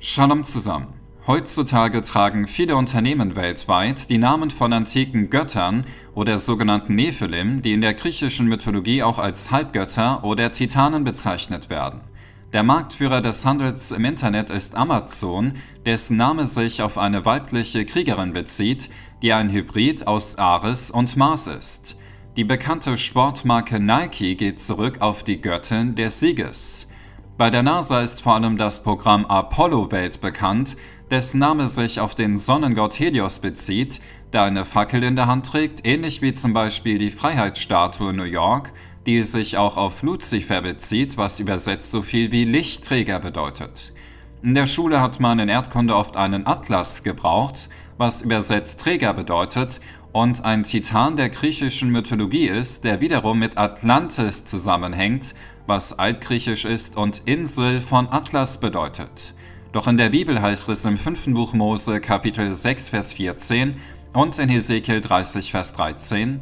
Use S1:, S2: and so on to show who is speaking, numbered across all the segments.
S1: Shalom zusammen. Heutzutage tragen viele Unternehmen weltweit die Namen von antiken Göttern oder sogenannten Nephilim, die in der griechischen Mythologie auch als Halbgötter oder Titanen bezeichnet werden. Der Marktführer des Handels im Internet ist Amazon, dessen Name sich auf eine weibliche Kriegerin bezieht, die ein Hybrid aus Ares und Mars ist. Die bekannte Sportmarke Nike geht zurück auf die Göttin des Sieges. Bei der NASA ist vor allem das Programm Apollo weltbekannt, dessen Name sich auf den Sonnengott Helios bezieht, der eine Fackel in der Hand trägt, ähnlich wie zum Beispiel die Freiheitsstatue in New York, die sich auch auf Luzifer bezieht, was übersetzt so viel wie Lichtträger bedeutet. In der Schule hat man in Erdkunde oft einen Atlas gebraucht, was übersetzt Träger bedeutet, und ein Titan der griechischen Mythologie ist, der wiederum mit Atlantis zusammenhängt, was altgriechisch ist und Insel von Atlas bedeutet. Doch in der Bibel heißt es im 5. Buch Mose, Kapitel 6, Vers 14 und in Hesekiel 30, Vers 13: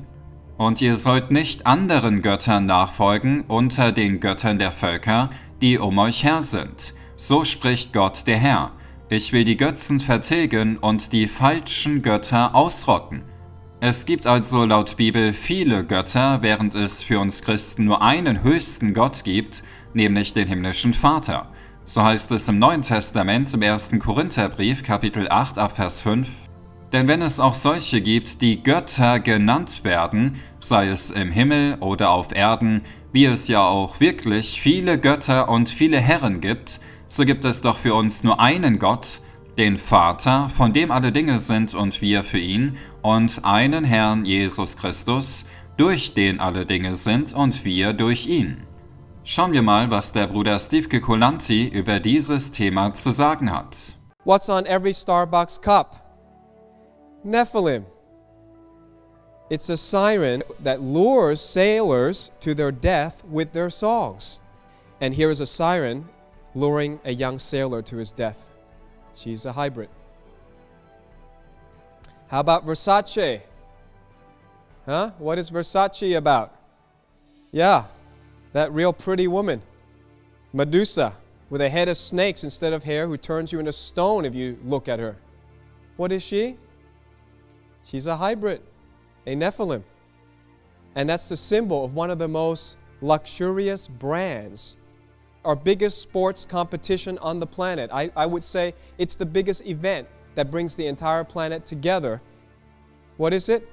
S1: Und ihr sollt nicht anderen Göttern nachfolgen unter den Göttern der Völker, die um euch her sind. So spricht Gott der Herr: Ich will die Götzen vertilgen und die falschen Götter ausrotten. Es gibt also laut Bibel viele Götter, während es für uns Christen nur einen höchsten Gott gibt, nämlich den himmlischen Vater. So heißt es im Neuen Testament im 1. Korintherbrief, Kapitel 8, ab Vers 5: Denn wenn es auch solche gibt, die Götter genannt werden, sei es im Himmel oder auf Erden, wie es ja auch wirklich viele Götter und viele Herren gibt, so gibt es doch für uns nur einen Gott, den Vater, von dem alle Dinge sind und wir für ihn, und einen Herrn Jesus Christus, durch den alle Dinge sind und wir durch ihn. Schauen wir mal, was der Bruder Steve Kekolanti über dieses Thema zu sagen hat.
S2: What's on every Starbucks cup? Nephilim. It's a siren that lures sailors to their death with their songs. And here is a siren luring a young sailor to his death. She's a hybrid. How about Versace? Huh? What is Versace about? Yeah, that real pretty woman, Medusa, with a head of snakes instead of hair, who turns you into stone if you look at her. What is she? She's a hybrid, a Nephilim. And that's the symbol of one of the most luxurious brands. Our biggest sports competition on the planet. I would say it's the biggest event that brings the entire planet together. What is it?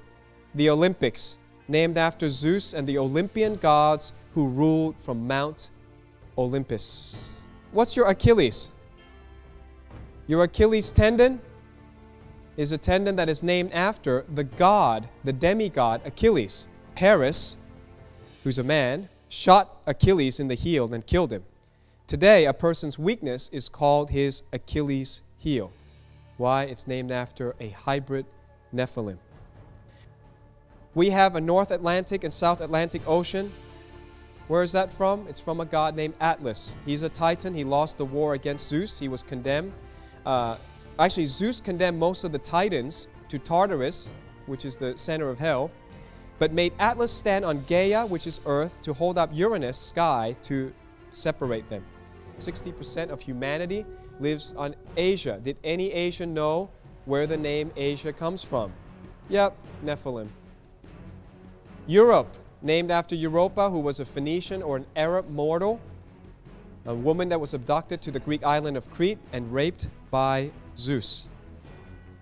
S2: The Olympics, named after Zeus and the Olympian gods who ruled from Mount Olympus. What's your Achilles? Your Achilles tendon is a tendon that is named after the god, the demigod Achilles. Paris, who's a man, shot Achilles in the heel and killed him. Today, a person's weakness is called his Achilles heel. Why? It's named after a hybrid Nephilim. We have a North Atlantic and South Atlantic Ocean. Where is that from? It's from a god named Atlas. He's a Titan. He lost the war against Zeus. He was condemned. Actually, Zeus condemned most of the Titans to Tartarus, which is the center of hell, but made Atlas stand on Gaia, which is Earth, to hold up Uranus, sky, to separate them. 60% of humanity lives on Asia. Did any Asian know where the name Asia comes from? Yep, Nephilim. Europe, named after Europa, who was a Phoenician or an Arab mortal, a woman that was abducted to the Greek island of Crete and raped by Zeus.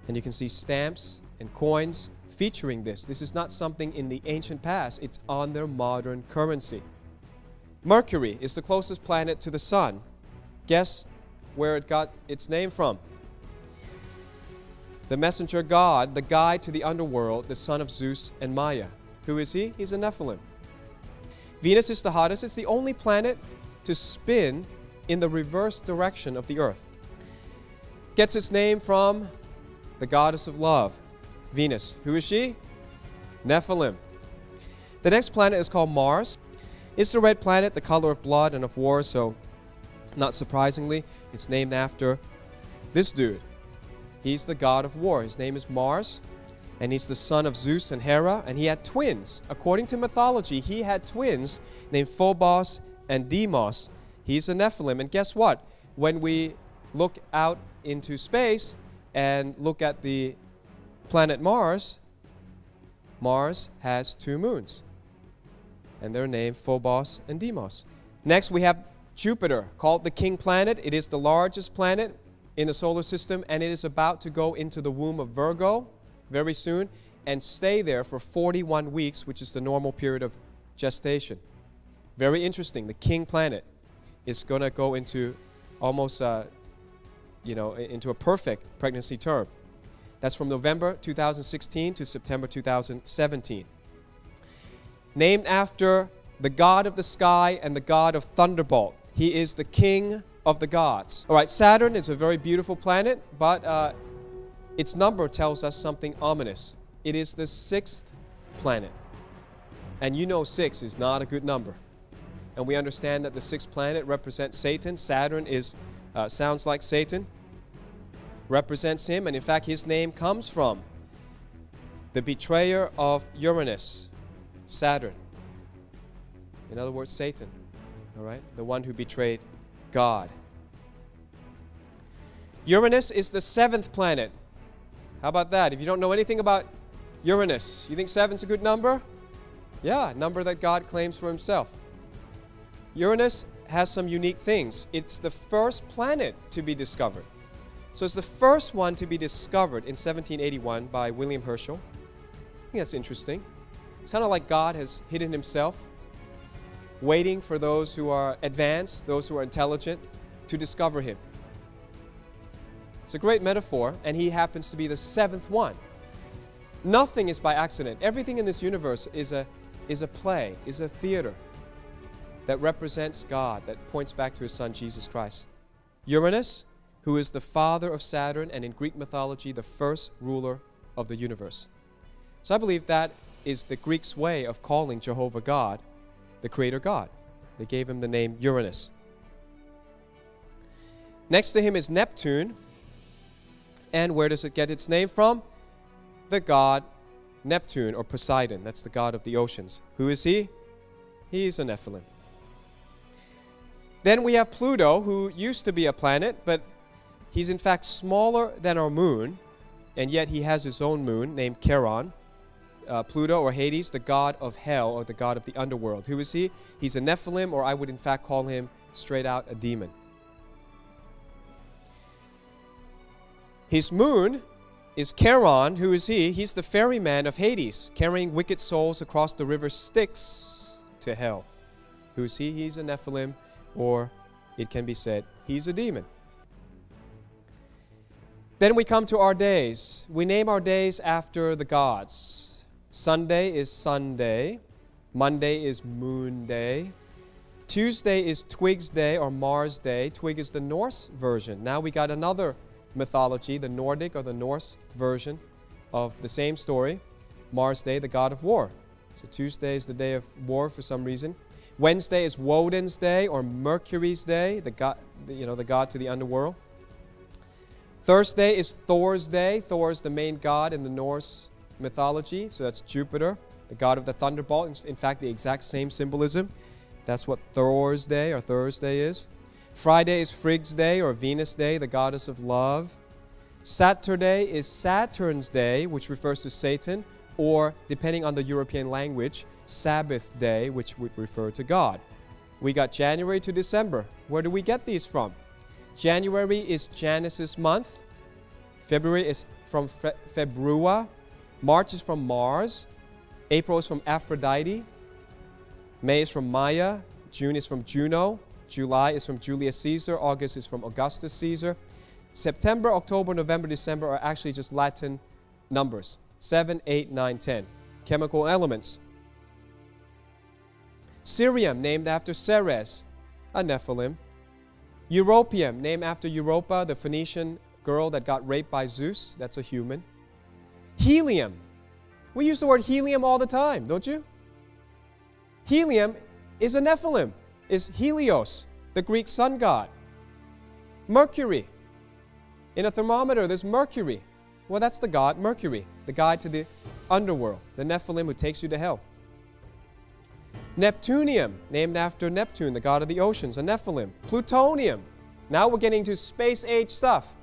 S2: And you can see stamps and coins featuring this. This is not something in the ancient past. It's on their modern currency. Mercury is the closest planet to the sun. Guess where it got its name from? The messenger god, the guide to the underworld, the son of Zeus and Maya. Who is he? He's a Nephilim. Venus is the hottest. It's the only planet to spin in the reverse direction of the Earth. Gets its name from the goddess of love, Venus. Who is she? Nephilim. The next planet is called Mars. It's the red planet, the color of blood and of war, so not surprisingly, it's named after this dude. He's the god of war. His name is Mars, and he's the son of Zeus and Hera, and he had twins. According to mythology, he had twins named Phobos and Deimos. He's a Nephilim, and guess what? When we look out into space and look at the planet Mars, Mars has 2 moons. And they're named Phobos and Deimos. Next, we have Jupiter, called the king planet. It is the largest planet in the solar system, and it is about to go into the womb of Virgo very soon and stay there for 41 weeks, which is the normal period of gestation. Very interesting. The king planet is going to go into almost, into a perfect pregnancy term. That's from November 2016 to September 2017. Named after the god of the sky and the god of thunderbolt. He is the king of the gods. All right, Saturn is a very beautiful planet, but its number tells us something ominous. It is the 6th planet. And you know 6 is not a good number. And we understand that the 6th planet represents Satan. Saturn sounds like Satan, represents him, and in fact his name comes from the betrayer of Uranus, Saturn. In other words, Satan, all right? The one who betrayed God. Uranus is the 7th planet. How about that? If you don't know anything about Uranus, you think 7's a good number? Yeah, number that God claims for himself. Uranus has some unique things. It's the first planet to be discovered. So it's the first one to be discovered in 1781 by William Herschel. I think that's interesting. It's kind of like God has hidden himself, waiting for those who are advanced, those who are intelligent, to discover him. It's a great metaphor, and he happens to be the 7th one. Nothing is by accident. Everything in this universe is a play, is a theater that represents God, that points back to his son, Jesus Christ. Uranus, who is the father of Saturn, and in Greek mythology, the first ruler of the universe. So I believe that is the Greeks' way of calling Jehovah God, the Creator God. They gave him the name Uranus. Next to him is Neptune. And where does it get its name from? The god Neptune, or Poseidon. That's the god of the oceans. Who is he? He's a Nephilim. Then we have Pluto, who used to be a planet, but he's in fact smaller than our moon, and yet he has his own moon named Charon. Pluto, or Hades, the god of hell, or the god of the underworld. Who is he? He's a Nephilim, or I would in fact call him straight out a demon. His moon is Charon. Who is he? He's the ferryman of Hades, carrying wicked souls across the river Styx to hell. Who is he? He's a Nephilim, or it can be said he's a demon. Then we come to our days. We name our days after the gods. Sunday is Sunday. Monday is Moon Day. Tuesday is Twig's Day, or Mars Day. Twig is the Norse version. Now we got another mythology, the Nordic or the Norse version of the same story. Mars Day, the god of war. So Tuesday is the day of war for some reason. Wednesday is Woden's Day, or Mercury's Day, the god, the god to the underworld. Thursday is Thor's Day. Thor is the main god in the Norse mythology, so that's Jupiter, the god of the thunderbolt. In fact, the exact same symbolism. That's what Thor's Day or Thursday is. Friday is Frigg's Day, or Venus Day, the goddess of love. Saturday is Saturn's Day, which refers to Satan, or, depending on the European language, Sabbath Day, which would refer to God. We got January to December. Where do we get these from? January is Janus's month. February is from Februa. March is from Mars. April is from Aphrodite. May is from Maya. June is from Juno. July is from Julius Caesar. August is from Augustus Caesar. September, October, November, December are actually just Latin numbers. 7, 8, 9, 10. Chemical elements. Cerium, named after Ceres, a Nephilim. Europium, named after Europa, the Phoenician girl that got raped by Zeus. That's a human. Helium. We use the word helium all the time, don't you? Helium is a Nephilim, is Helios, the Greek sun god. Mercury. In a thermometer, there's mercury. Well, that's the god Mercury, the guide to the underworld, the Nephilim who takes you to hell. Neptunium, named after Neptune, the god of the oceans, a Nephilim. Plutonium, Now we're getting to space-age stuff.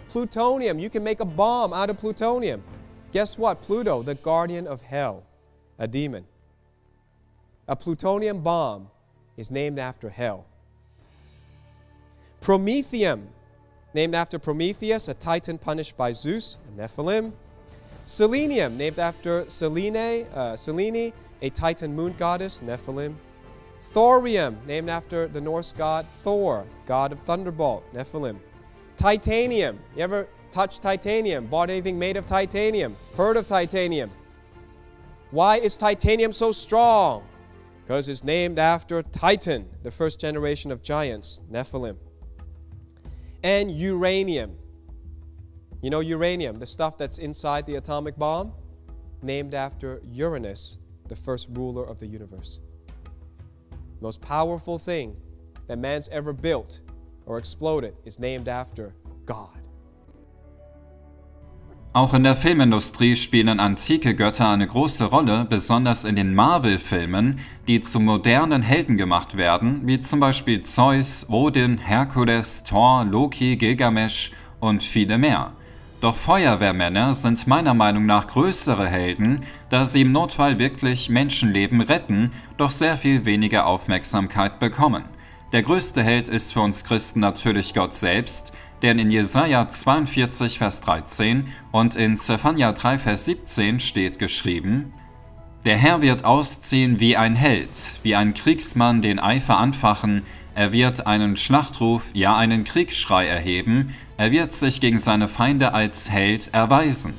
S2: Plutonium, you can make a bomb out of plutonium. Guess what? Pluto, the guardian of hell, a demon. A plutonium bomb is named after hell. Promethium, named after Prometheus, a titan punished by Zeus, a Nephilim. Selenium, named after Selene, a titan moon goddess, Nephilim. Thorium, named after the Norse god Thor, god of thunderbolt, Nephilim. Titanium, you ever touched titanium, bought anything made of titanium, heard of titanium? Why is titanium so strong? Because it's named after Titan, the first generation of giants, Nephilim. And uranium. You know uranium, the stuff that's inside the atomic bomb? Named after Uranus, the first ruler of the universe. Most powerful thing that man's ever built or exploded is named after God.
S1: Auch in der Filmindustrie spielen antike Götter eine große Rolle, besonders in den Marvel-Filmen, die zu modernen Helden gemacht werden, wie zum Beispiel Zeus, Odin, Herkules, Thor, Loki, Gilgamesch und viele mehr. Doch Feuerwehrmänner sind meiner Meinung nach größere Helden, da sie im Notfall wirklich Menschenleben retten, doch sehr viel weniger Aufmerksamkeit bekommen. Der größte Held ist für uns Christen natürlich Gott selbst, denn in Jesaja 42, Vers 13 und in Zephania 3, Vers 17 steht geschrieben: Der Herr wird ausziehen wie ein Held, wie ein Kriegsmann den Eifer anfachen, er wird einen Schlachtruf, ja einen Kriegsschrei erheben, er wird sich gegen seine Feinde als Held erweisen.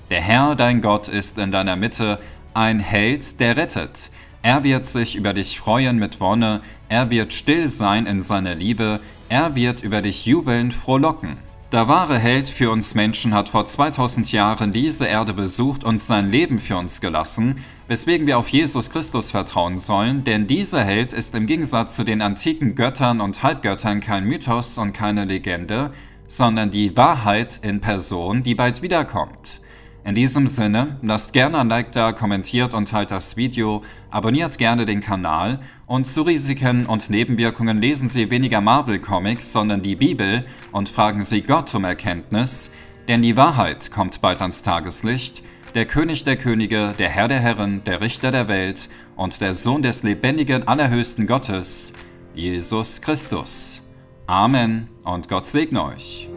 S1: Der Herr, dein Gott, ist in deiner Mitte, ein Held, der rettet. Er wird sich über dich freuen mit Wonne, er wird still sein in seiner Liebe, er wird über dich jubelnd frohlocken. Der wahre Held für uns Menschen hat vor 2000 Jahren diese Erde besucht und sein Leben für uns gelassen, weswegen wir auf Jesus Christus vertrauen sollen, denn dieser Held ist im Gegensatz zu den antiken Göttern und Halbgöttern kein Mythos und keine Legende, sondern die Wahrheit in Person, die bald wiederkommt. In diesem Sinne, lasst gerne ein Like da, kommentiert und teilt das Video, abonniert gerne den Kanal und zu Risiken und Nebenwirkungen lesen Sie weniger Marvel-Comics, sondern die Bibel und fragen Sie Gott um Erkenntnis, denn die Wahrheit kommt bald ans Tageslicht, der König der Könige, der Herr der Herren, der Richter der Welt und der Sohn des lebendigen, allerhöchsten Gottes, Jesus Christus. Amen und Gott segne euch.